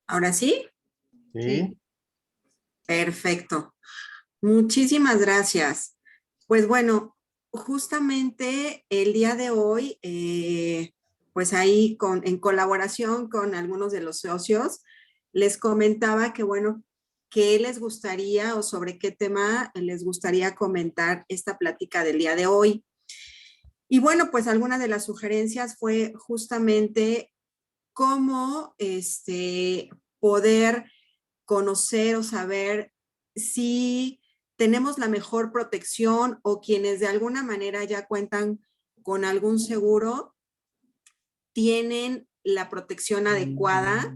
¿Ahora sí? Sí, Perfecto. Muchísimas gracias. Pues bueno, justamente el día de hoy, pues ahí en colaboración con algunos de los socios, les comentaba que bueno, qué les gustaría o sobre qué tema les gustaría comentar esta plática del día de hoy. Y bueno, pues alguna de las sugerencias fue justamente cómo poder conocer o saber si tenemos la mejor protección o quienes de alguna manera ya cuentan con algún seguro tienen la protección adecuada.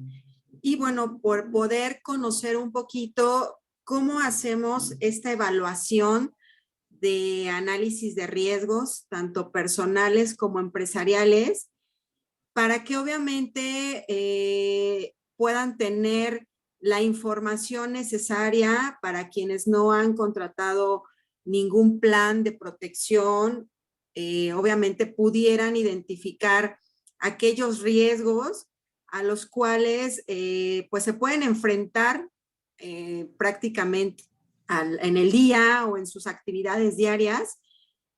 Y bueno, por poder conocer un poquito cómo hacemos esta evaluación de análisis de riesgos, tanto personales como empresariales, para que obviamente puedan tener la información necesaria para quienes no han contratado ningún plan de protección, obviamente pudieran identificar aquellos riesgos a los cuales pues se pueden enfrentar prácticamente en el día o en sus actividades diarias,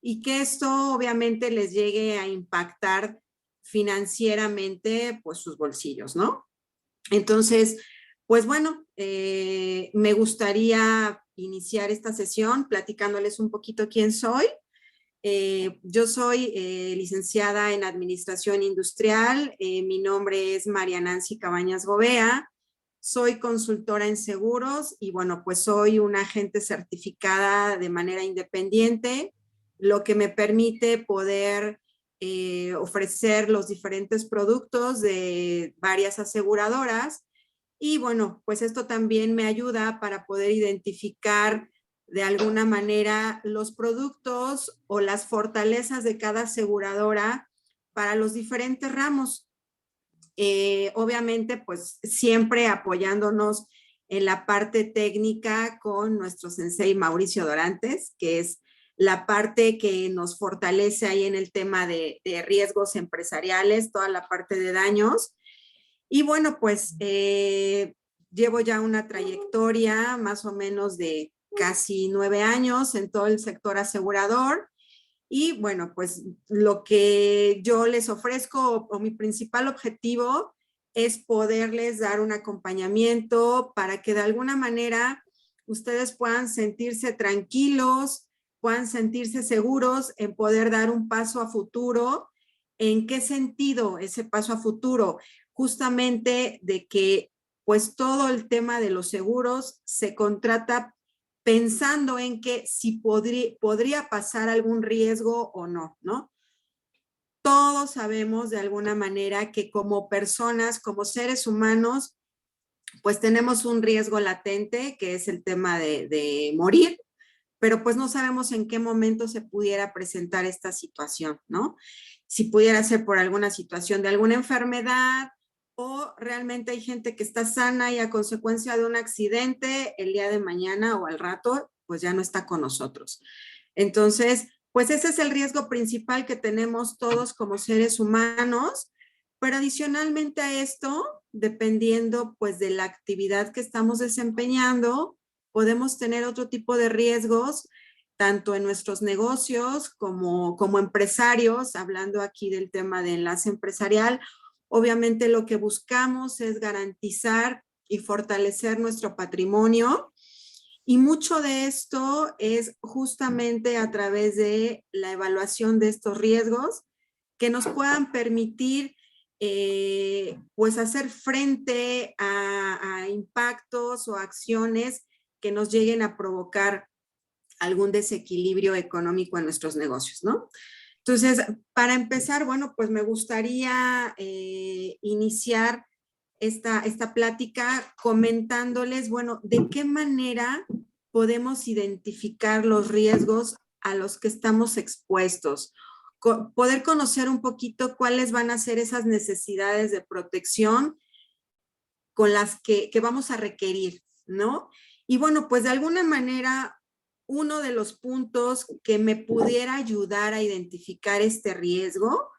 y que esto obviamente les llegue a impactar financieramente pues sus bolsillos, ¿no? Entonces, pues bueno, me gustaría iniciar esta sesión platicándoles un poquito quién soy. Yo soy licenciada en Administración Industrial. Mi nombre es María Nancy Cabañas Gobea. Soy consultora en seguros y bueno, pues soy una agente certificada de manera independiente, lo que me permite poder ofrecer los diferentes productos de varias aseguradoras. Y bueno, pues esto también me ayuda para poder identificar de alguna manera los productos o las fortalezas de cada aseguradora para los diferentes ramos. Obviamente, pues siempre apoyándonos en la parte técnica con nuestro sensei Mauricio Dorantes, que es la parte que nos fortalece ahí en el tema de riesgos empresariales, toda la parte de daños. Y bueno, pues llevo ya una trayectoria más o menos de casi 9 años en todo el sector asegurador. Y bueno, pues lo que yo les ofrezco o mi principal objetivo es poderles dar un acompañamiento para que de alguna manera ustedes puedan sentirse tranquilos, puedan sentirse seguros en poder dar un paso a futuro. ¿En qué sentido ese paso a futuro? Justamente de que pues todo el tema de los seguros se contrata pensando en que si podría pasar algún riesgo o no, ¿no? Todos sabemos de alguna manera que como personas, como seres humanos, pues tenemos un riesgo latente, que es el tema de morir, pero pues no sabemos en qué momento se pudiera presentar esta situación, ¿no? Si pudiera ser por alguna situación de alguna enfermedad, o realmente hay gente que está sana y a consecuencia de un accidente el día de mañana o al rato, pues ya no está con nosotros. Entonces, pues ese es el riesgo principal que tenemos todos como seres humanos, pero adicionalmente a esto, dependiendo pues de la actividad que estamos desempeñando, podemos tener otro tipo de riesgos, tanto en nuestros negocios como empresarios, hablando aquí del tema de enlace empresarial. Obviamente lo que buscamos es garantizar y fortalecer nuestro patrimonio, y mucho de esto es justamente a través de la evaluación de estos riesgos que nos puedan permitir pues hacer frente a impactos o acciones que nos lleguen a provocar algún desequilibrio económico en nuestros negocios, ¿no? Entonces, para empezar, bueno, pues me gustaría iniciar esta plática comentándoles, bueno, de qué manera podemos identificar los riesgos a los que estamos expuestos, poder conocer un poquito cuáles van a ser esas necesidades de protección con las que vamos a requerir, ¿no? Y bueno, pues de alguna manera, uno de los puntos que me pudiera ayudar a identificar este riesgo,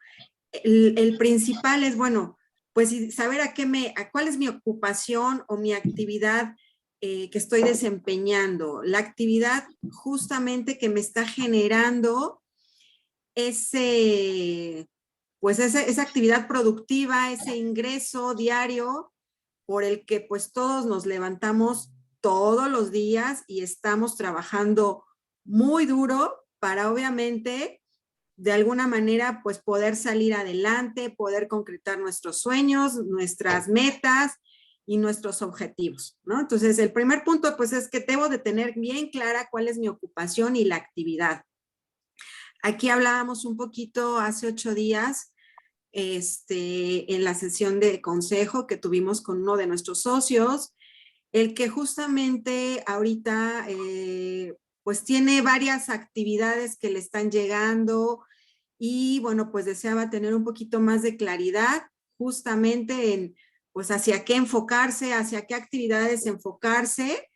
el principal es, bueno, pues saber cuál es mi ocupación o mi actividad que estoy desempeñando, la actividad justamente que me está generando pues esa actividad productiva, ese ingreso diario por el que pues todos nos levantamos todos los días y estamos trabajando muy duro para obviamente de alguna manera pues poder salir adelante, poder concretar nuestros sueños, nuestras metas y nuestros objetivos, ¿no? Entonces el primer punto pues es que debo de tener bien clara cuál es mi ocupación y la actividad. Aquí hablábamos un poquito hace 8 días en la sesión de consejo que tuvimos con uno de nuestros socios, el que justamente ahorita pues tiene varias actividades que le están llegando y bueno, pues deseaba tener un poquito más de claridad justamente en pues hacia qué enfocarse, hacia qué actividades enfocarse.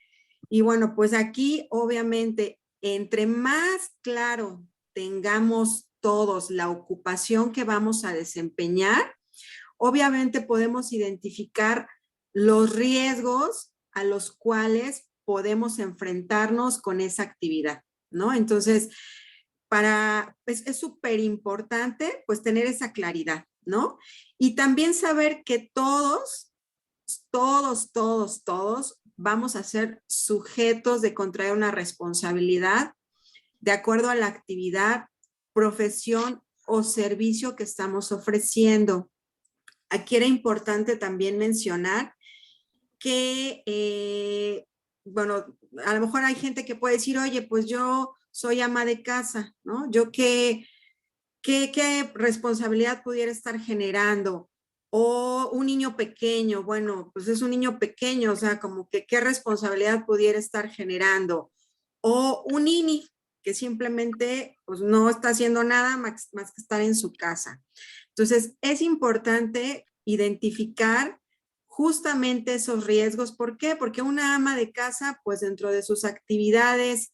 Y bueno, pues aquí obviamente entre más claro tengamos todos la ocupación que vamos a desempeñar, obviamente podemos identificar los riesgos a los cuales podemos enfrentarnos con esa actividad, ¿no? Entonces, es súper importante pues tener esa claridad, ¿no? Y también saber que todos vamos a ser sujetos de contraer una responsabilidad de acuerdo a la actividad, profesión o servicio que estamos ofreciendo. Aquí era importante también mencionar que, bueno, a lo mejor hay gente que puede decir, oye, pues yo soy ama de casa, ¿no? Yo qué responsabilidad pudiera estar generando. O un niño pequeño, bueno, pues es un niño pequeño, o sea, como que qué responsabilidad pudiera estar generando. O un niño que simplemente pues no está haciendo nada más que estar en su casa. Entonces, es importante identificar justamente esos riesgos. ¿Por qué? Porque una ama de casa, pues dentro de sus actividades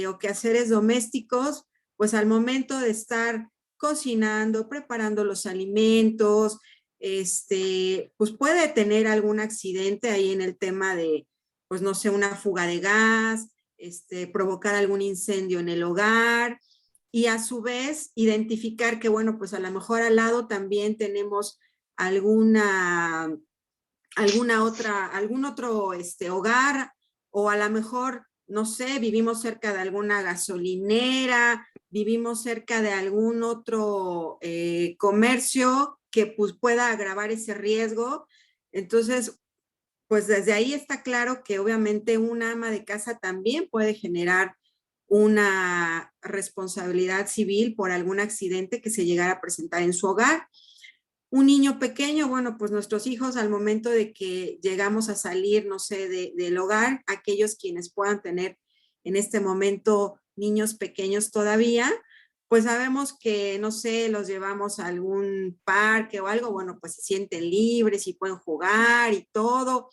o quehaceres domésticos, pues al momento de estar cocinando, preparando los alimentos, pues puede tener algún accidente ahí en el tema de, pues no sé, una fuga de gas, provocar algún incendio en el hogar y a su vez identificar que, bueno, pues a lo mejor al lado también tenemos algún otro hogar o a lo mejor, no sé, vivimos cerca de alguna gasolinera, vivimos cerca de algún otro comercio que pues pueda agravar ese riesgo. Entonces, pues desde ahí está claro que obviamente una ama de casa también puede generar una responsabilidad civil por algún accidente que se llegara a presentar en su hogar. Un niño pequeño, bueno, pues nuestros hijos al momento de que llegamos a salir, no sé, del hogar, aquellos quienes puedan tener en este momento niños pequeños todavía, pues sabemos que, no sé, los llevamos a algún parque o algo, bueno, pues se sienten libres y pueden jugar y todo,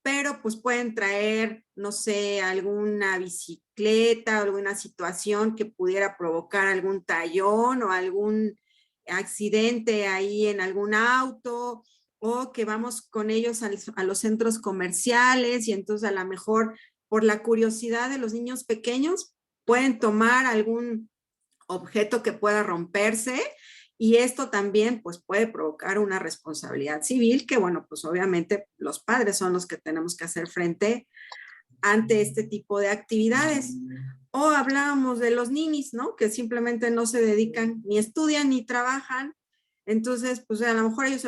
pero pues pueden traer, no sé, alguna bicicleta, alguna situación que pudiera provocar algún tallón o algún accidente ahí en algún auto, o que vamos con ellos a los centros comerciales y entonces a lo mejor por la curiosidad de los niños pequeños pueden tomar algún objeto que pueda romperse y esto también pues puede provocar una responsabilidad civil que bueno, pues obviamente los padres son los que tenemos que hacer frente ante este tipo de actividades. O hablábamos de los ninis, ¿no? Que simplemente no se dedican, ni estudian, ni trabajan. Entonces, pues a lo mejor ellos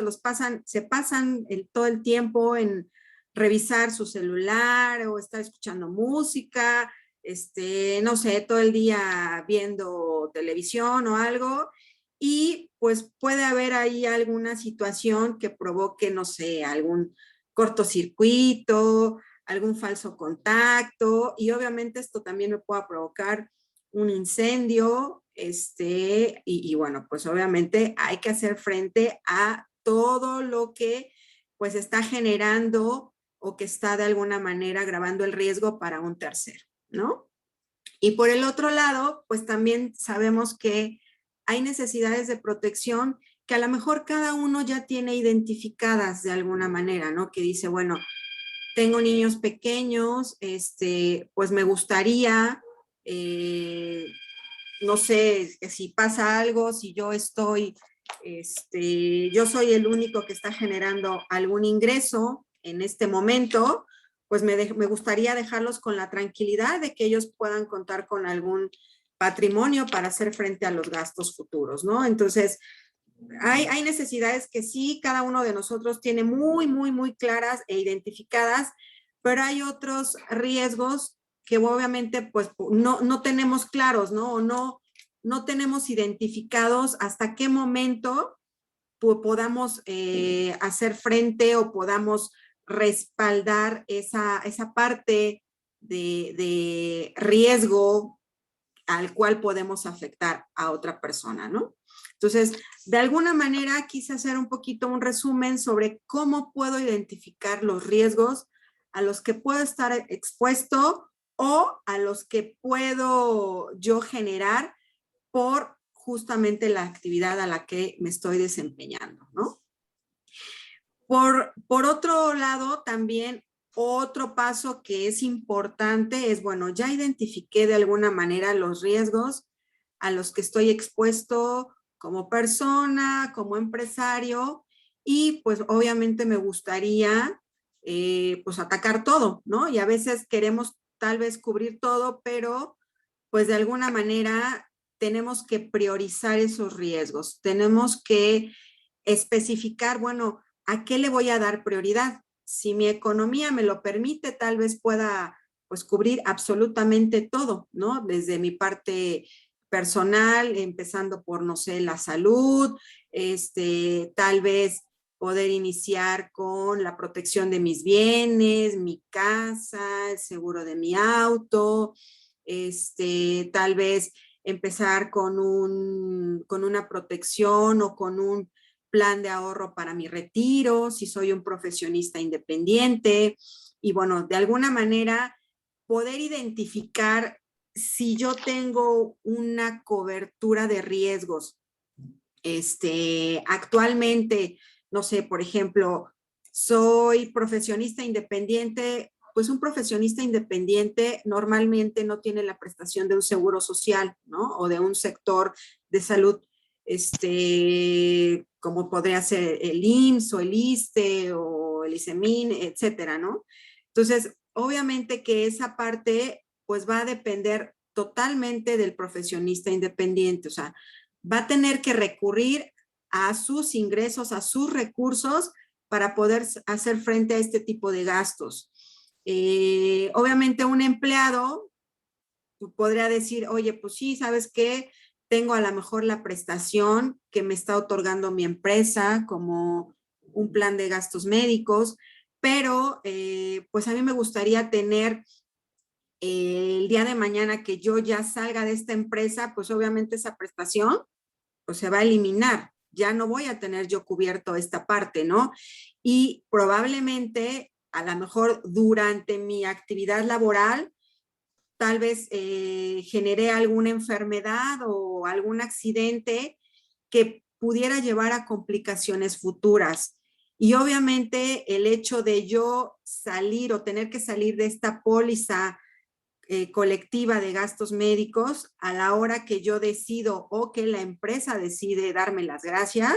se pasan todo el tiempo en revisar su celular o estar escuchando música, no sé, todo el día viendo televisión o algo. Y pues puede haber ahí alguna situación que provoque, no sé, algún cortocircuito, algún falso contacto y obviamente esto también me puede provocar un incendio, y bueno, pues obviamente hay que hacer frente a todo lo que pues está generando o que está de alguna manera agravando el riesgo para un tercero, ¿no? Y por el otro lado, pues también sabemos que hay necesidades de protección que a lo mejor cada uno ya tiene identificadas de alguna manera, ¿no? Que dice, bueno, tengo niños pequeños, pues me gustaría, no sé, si pasa algo, si yo estoy, yo soy el único que está generando algún ingreso en este momento, pues me gustaría dejarlos con la tranquilidad de que ellos puedan contar con algún patrimonio para hacer frente a los gastos futuros, ¿no? Entonces, hay necesidades que sí, cada uno de nosotros tiene muy, muy, muy claras e identificadas, pero hay otros riesgos que obviamente pues no tenemos claros, ¿no? O no tenemos identificados hasta qué momento podamos hacer frente o podamos respaldar esa parte de riesgo al cual podemos afectar a otra persona, ¿no? Entonces, de alguna manera quise hacer un poquito un resumen sobre cómo puedo identificar los riesgos a los que puedo estar expuesto o a los que puedo yo generar por justamente la actividad a la que me estoy desempeñando, ¿no? Por otro lado, también otro paso que es importante es, bueno, ya identifiqué de alguna manera los riesgos a los que estoy expuesto como persona, como empresario, y pues obviamente me gustaría pues atacar todo, ¿no? Y a veces queremos tal vez cubrir todo, pero pues de alguna manera tenemos que priorizar esos riesgos, tenemos que especificar, bueno, ¿a qué le voy a dar prioridad? Si mi economía me lo permite, tal vez pueda pues cubrir absolutamente todo, ¿no? Desde mi parte personal, empezando por, no sé, la salud, tal vez poder iniciar con la protección de mis bienes, mi casa, el seguro de mi auto, tal vez empezar con una protección o con un plan de ahorro para mi retiro, si soy un profesionista independiente, y bueno, de alguna manera poder identificar si yo tengo una cobertura de riesgos. Actualmente, no sé, por ejemplo, soy profesionista independiente, pues un profesionista independiente normalmente no tiene la prestación de un seguro social, ¿no? O de un sector de salud, como podría ser el IMSS o el ISSSTE o el ISEMIN, etcétera, ¿no? Entonces, obviamente que esa parte, pues va a depender totalmente del profesionista independiente, o sea, va a tener que recurrir a sus ingresos, a sus recursos para poder hacer frente a este tipo de gastos. Obviamente un empleado podría decir, oye, pues sí, ¿sabes qué? Tengo a lo mejor la prestación que me está otorgando mi empresa como un plan de gastos médicos, pero pues a mí me gustaría tener el día de mañana que yo ya salga de esta empresa, pues obviamente esa prestación pues se va a eliminar. Ya no voy a tener yo cubierto esta parte, ¿no? Y probablemente, a lo mejor durante mi actividad laboral, tal vez generé alguna enfermedad o algún accidente que pudiera llevar a complicaciones futuras. Y obviamente el hecho de yo salir o tener que salir de esta póliza colectiva de gastos médicos a la hora que yo decido o que la empresa decide darme las gracias,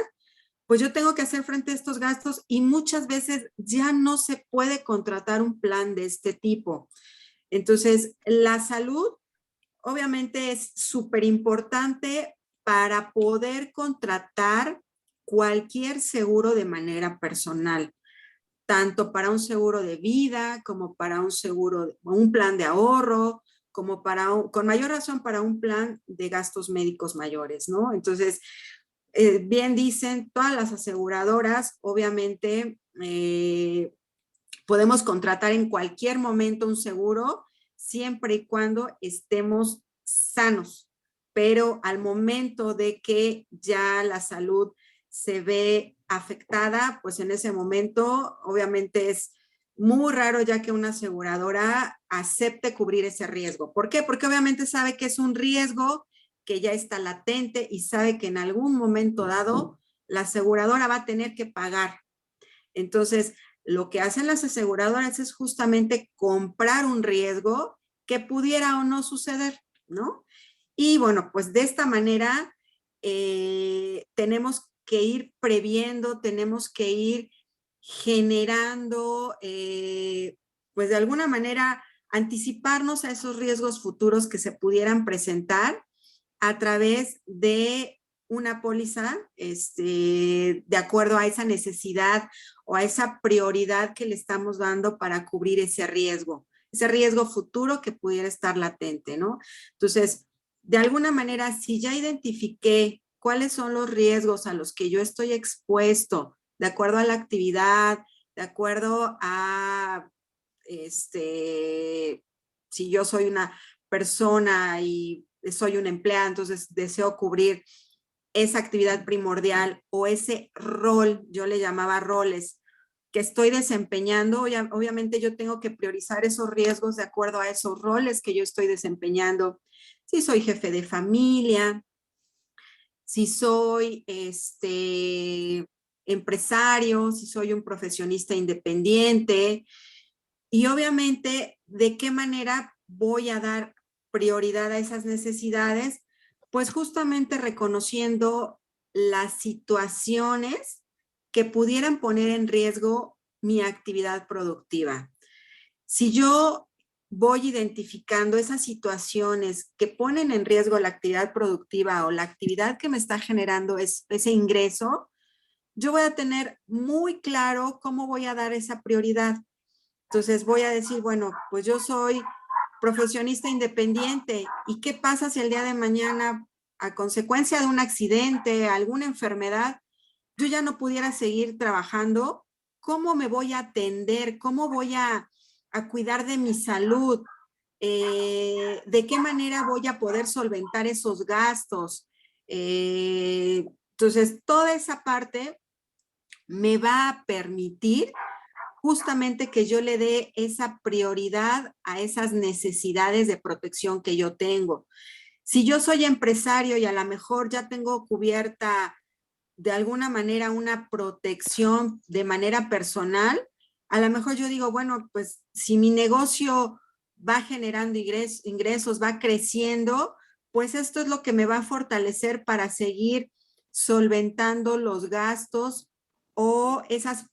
pues yo tengo que hacer frente a estos gastos y muchas veces ya no se puede contratar un plan de este tipo. Entonces, la salud obviamente es súper importante para poder contratar cualquier seguro de manera personal, tanto para un seguro de vida como para un seguro, un plan de ahorro, como con mayor razón para un plan de gastos médicos mayores, ¿no? Entonces, bien dicen, todas las aseguradoras, obviamente, podemos contratar en cualquier momento un seguro, siempre y cuando estemos sanos, pero al momento de que ya la salud se ve afectada, pues en ese momento obviamente es muy raro ya que una aseguradora acepte cubrir ese riesgo. ¿Por qué? Porque obviamente sabe que es un riesgo que ya está latente y sabe que en algún momento dado la aseguradora va a tener que pagar. Entonces, lo que hacen las aseguradoras es justamente comprar un riesgo que pudiera o no suceder, ¿no? Y bueno, pues de esta manera tenemos que ir previendo, tenemos que ir generando, pues de alguna manera, anticiparnos a esos riesgos futuros que se pudieran presentar a través de una póliza, de acuerdo a esa necesidad o a esa prioridad que le estamos dando para cubrir ese riesgo futuro que pudiera estar latente, ¿no? Entonces, de alguna manera, si ya identifiqué cuáles son los riesgos a los que yo estoy expuesto, de acuerdo a la actividad, de acuerdo a, si yo soy una persona y soy un empleado, entonces deseo cubrir esa actividad primordial o ese rol, yo le llamaba roles, que estoy desempeñando, obviamente yo tengo que priorizar esos riesgos de acuerdo a esos roles que yo estoy desempeñando. Si soy jefe de familia, si soy empresario, si soy un profesionista independiente, y obviamente de qué manera voy a dar prioridad a esas necesidades, pues justamente reconociendo las situaciones que pudieran poner en riesgo mi actividad productiva. Si yo voy identificando esas situaciones que ponen en riesgo la actividad productiva o la actividad que me está generando ese ingreso, yo voy a tener muy claro cómo voy a dar esa prioridad. Entonces voy a decir, bueno, pues yo soy profesionista independiente. ¿Y qué pasa si el día de mañana, a consecuencia de un accidente, alguna enfermedad, yo ya no pudiera seguir trabajando? ¿Cómo me voy a atender? ¿Cómo voy a cuidar de mi salud? ¿De qué manera voy a poder solventar esos gastos? Entonces, toda esa parte me va a permitir justamente que yo le dé esa prioridad a esas necesidades de protección que yo tengo. Si yo soy empresario y a lo mejor ya tengo cubierta de alguna manera una protección de manera personal, a lo mejor yo digo, bueno, pues si mi negocio va generando ingresos, va creciendo, pues esto es lo que me va a fortalecer para seguir solventando los gastos o esas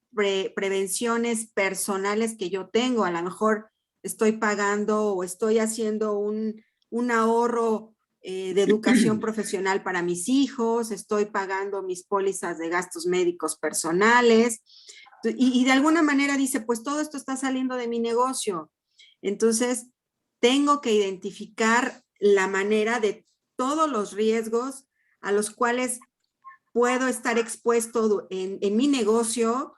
prevenciones personales que yo tengo. A lo mejor estoy pagando o estoy haciendo un ahorro de educación profesional para mis hijos, estoy pagando mis pólizas de gastos médicos personales y de alguna manera dice, pues todo esto está saliendo de mi negocio. Entonces, tengo que identificar la manera de todos los riesgos a los cuales puedo estar expuesto en mi negocio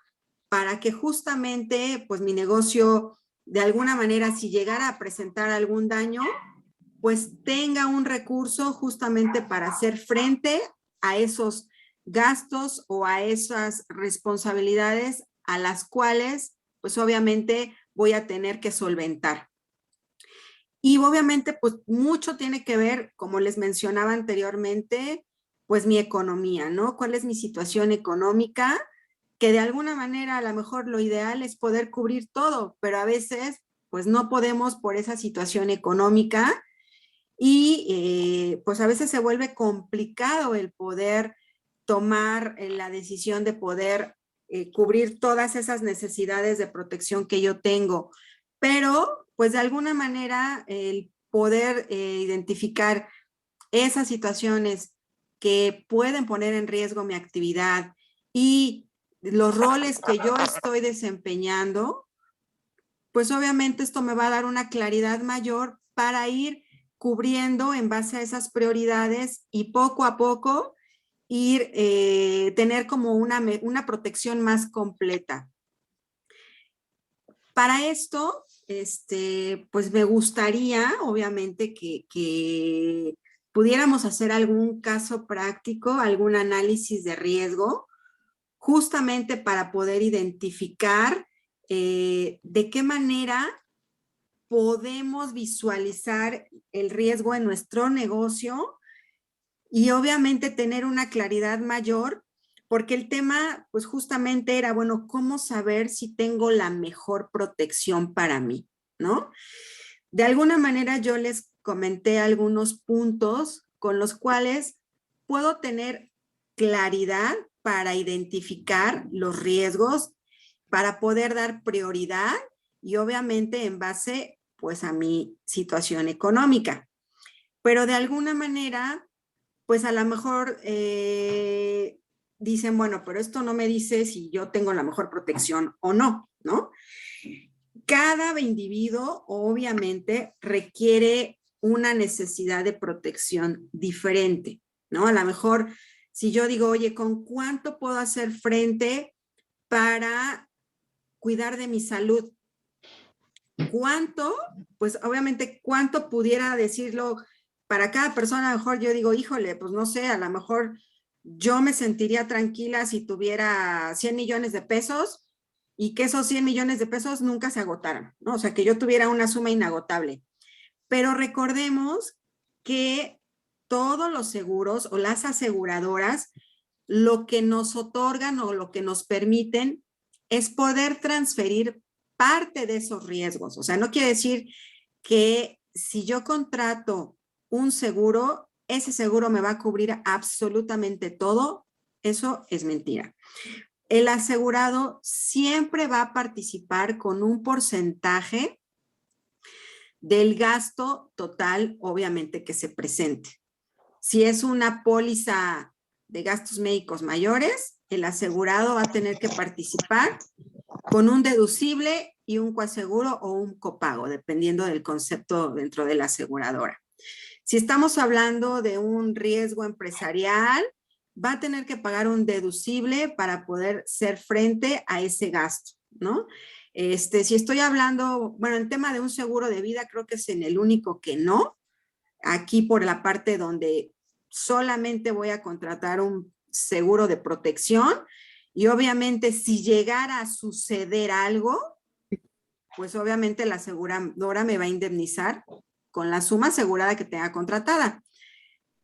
para que justamente, pues mi negocio, de alguna manera, si llegara a presentar algún daño, pues tenga un recurso justamente para hacer frente a esos gastos o a esas responsabilidades a las cuales, pues obviamente voy a tener que solventar. Y obviamente, pues mucho tiene que ver, como les mencionaba anteriormente, pues mi economía, ¿no? ¿Cuál es mi situación económica? Que de alguna manera a lo mejor lo ideal es poder cubrir todo, pero a veces pues no podemos por esa situación económica y pues a veces se vuelve complicado el poder tomar la decisión de poder cubrir todas esas necesidades de protección que yo tengo. Pero pues de alguna manera el poder identificar esas situaciones que pueden poner en riesgo mi actividad y los roles que yo estoy desempeñando, pues obviamente esto me va a dar una claridad mayor para ir cubriendo en base a esas prioridades y poco a poco ir, tener como una protección más completa. Para esto, pues me gustaría, obviamente, que pudiéramos hacer algún caso práctico, algún análisis de riesgo, justamente para poder identificar de qué manera podemos visualizar el riesgo en nuestro negocio y obviamente tener una claridad mayor porque el tema, pues justamente era, bueno, ¿cómo saber si tengo la mejor protección para mí, ¿no? De alguna manera yo les comenté algunos puntos con los cuales puedo tener claridad para identificar los riesgos, para poder dar prioridad y obviamente en base pues a mi situación económica. Pero de alguna manera, pues a lo mejor dicen, bueno, pero esto no me dice si yo tengo la mejor protección o no, ¿no? Cada individuo obviamente requiere una necesidad de protección diferente, ¿no? A lo mejor si yo digo, oye, ¿con cuánto puedo hacer frente para cuidar de mi salud? ¿Cuánto? Pues obviamente, ¿cuánto pudiera decirlo para cada persona? A lo mejor yo digo, híjole, pues no sé, a lo mejor yo me sentiría tranquila si tuviera 100 millones de pesos y que esos 100 millones de pesos nunca se agotaran, ¿no? O sea, que yo tuviera una suma inagotable. Pero recordemos que todos los seguros o las aseguradoras lo que nos otorgan o lo que nos permiten es poder transferir parte de esos riesgos. O sea, no quiere decir que si yo contrato un seguro, ese seguro me va a cubrir absolutamente todo. Eso es mentira. El asegurado siempre va a participar con un porcentaje del gasto total, obviamente, que se presente. Si es una póliza de gastos médicos mayores, el asegurado va a tener que participar con un deducible y un coaseguro o un copago, dependiendo del concepto dentro de la aseguradora. Si estamos hablando de un riesgo empresarial, va a tener que pagar un deducible para poder hacer frente a ese gasto, ¿no? Si estoy hablando, bueno, el tema de un seguro de vida, creo que es en el único que no. Aquí por la parte donde solamente voy a contratar un seguro de protección y obviamente si llegara a suceder algo, pues obviamente la aseguradora me va a indemnizar con la suma asegurada que tenga contratada.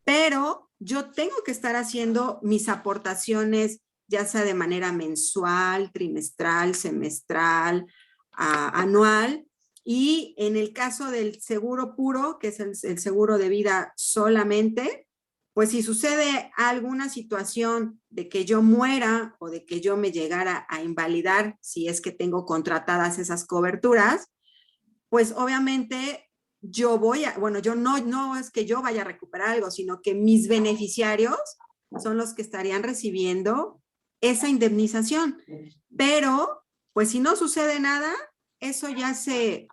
Pero yo tengo que estar haciendo mis aportaciones, ya sea de manera mensual, trimestral, semestral, anual. Y en el caso del seguro puro, que es el seguro de vida solamente, pues si sucede alguna situación de que yo muera o de que yo me llegara a invalidar, si es que tengo contratadas esas coberturas, pues obviamente yo voy a, bueno, yo no es que yo vaya a recuperar algo, sino que mis beneficiarios son los que estarían recibiendo esa indemnización. Pero, pues si no sucede nada, eso ya de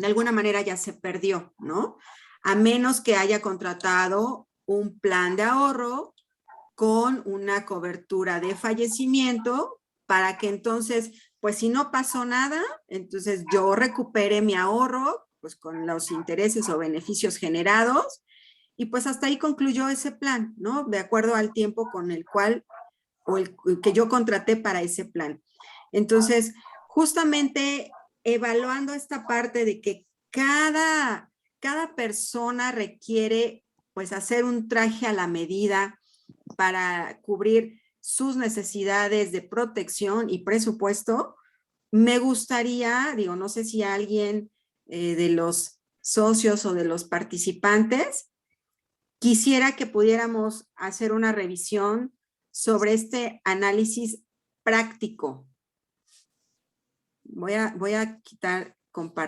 alguna manera ya se perdió, ¿no? A menos que haya contratado un plan de ahorro con una cobertura de fallecimiento para que entonces, pues si no pasó nada, entonces yo recupere mi ahorro, pues con los intereses o beneficios generados, y pues hasta ahí concluyó ese plan, ¿no? De acuerdo al tiempo con el cual, o el que yo contraté para ese plan. Entonces, justamente evaluando esta parte de que cada persona requiere, pues, hacer un traje a la medida para cubrir sus necesidades de protección y presupuesto, me gustaría, digo, no sé si alguien de los socios o de los participantes quisiera que pudiéramos hacer una revisión sobre este análisis práctico. Voy a quitar compartir.